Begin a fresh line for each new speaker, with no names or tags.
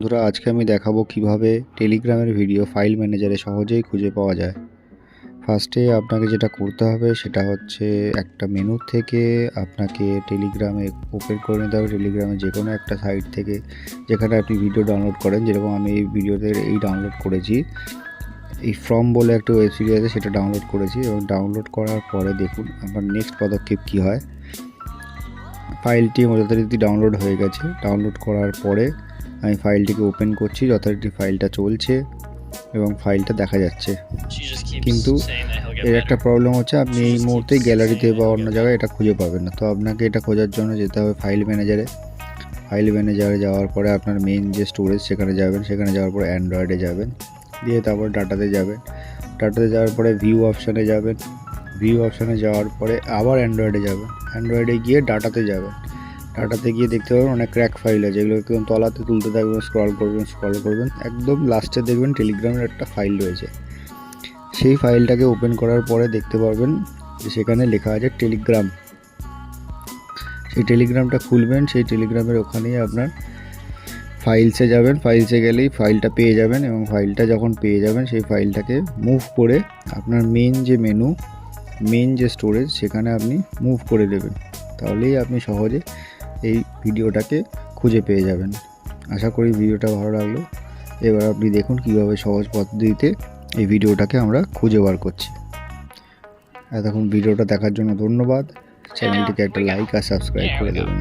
বন্ধুরা, আজকে আমি দেখাবো কিভাবে টেলিগ্রামের ভিডিও ফাইল ম্যানেজারে সহজেই খুঁজে পাওয়া যায়। ফার্স্টে আপনাকে যেটা করতে হবে সেটা হচ্ছে একটা মেনু থেকে আপনাকে টেলিগ্রামে ওপেন করে নিতে হবে। টেলিগ্রামে যে কোনো একটা সাইট থেকে যেখানে আপনি ভিডিও ডাউনলোড করেন, যেরকম আমি এই ভিডিওতে ডাউনলোড করেছি, এই ফ্রম বলে একটা ওয়েব সিরিজ আছে, সেটা ডাউনলোড করেছি। এবং ডাউনলোড করার পরে দেখুন আমার নেক্সট পদক্ষেপ কী হয়। ফাইলটি যথারীতি ডাউনলোড হয়ে গেছে। ডাউনলোড করার পরে আমি ফাইলটিকে ওপেন করছি, যথারীতি ফাইলটা চলছে এবং ফাইলটা দেখা যাচ্ছে। কিন্তু এর একটা প্রবলেম হচ্ছে, আপনি এই মুহূর্তে গ্যালারিতে বা অন্য জায়গায় এটা খুঁজে পাবেন না। তো আপনাকে এটা খোঁজার জন্য যেতে হবে ফাইল ম্যানেজারে। ফাইল ম্যানেজারে যাওয়ার পরে আপনার মেন যে স্টোরেজ সেখানে যাবেন, সেখানে যাওয়ার পরে অ্যান্ড্রয়েডে যাবেন, দিয়ে তারপর ডাটাতে যাবেন। ডাটাতে যাওয়ার পরে ভিউ অপশানে যাবেন। ভিউ অপশানে যাওয়ার পরে আবার অ্যান্ড্রয়েডে যাবেন। অ্যান্ড্রয়েডে গিয়ে ডাটাতে যাবেন। ডাটাতে গিয়ে দেখতে পাবেন অনেক ক্র্যাক ফাইল আছে, এগুলো একদম তলাতে তুলতে থাকবেন, স্ক্রল করবেন, একদম লাস্টে দেখবেন টেলিগ্রামের একটা ফাইল রয়েছে। সেই ফাইলটাকে ওপেন করার পরে দেখতে পারবেন যে সেখানে লেখা আছে টেলিগ্রাম। সেই টেলিগ্রামটা খুলবেন। সেই টেলিগ্রামের ওখানেই আপনার ফাইলসে যাবেন। ফাইলসে গেলেই ফাইলটা পেয়ে যাবেন, এবং ফাইলটা যখন পেয়ে যাবেন সেই ফাইলটাকে মুভ করে আপনার মেন যে মেনু, মেন যে স্টোরেজ, সেখানে আপনি মুভ করে দেবেন। তাহলেই আপনি সহজে এই ভিডিওটাকে খুঁজে পেয়ে যাবেন। আশা করি ভিডিওটা ভালো লাগলো। এবার আপনি দেখুন কীভাবে সহজ পদ্ধতিতে এই ভিডিওটাকে আমরা খুঁজে বার করছি। এতক্ষণ ভিডিওটা দেখার জন্য ধন্যবাদ। চ্যানেলটিকে একটা লাইক আর সাবস্ক্রাইব করে দেবেন।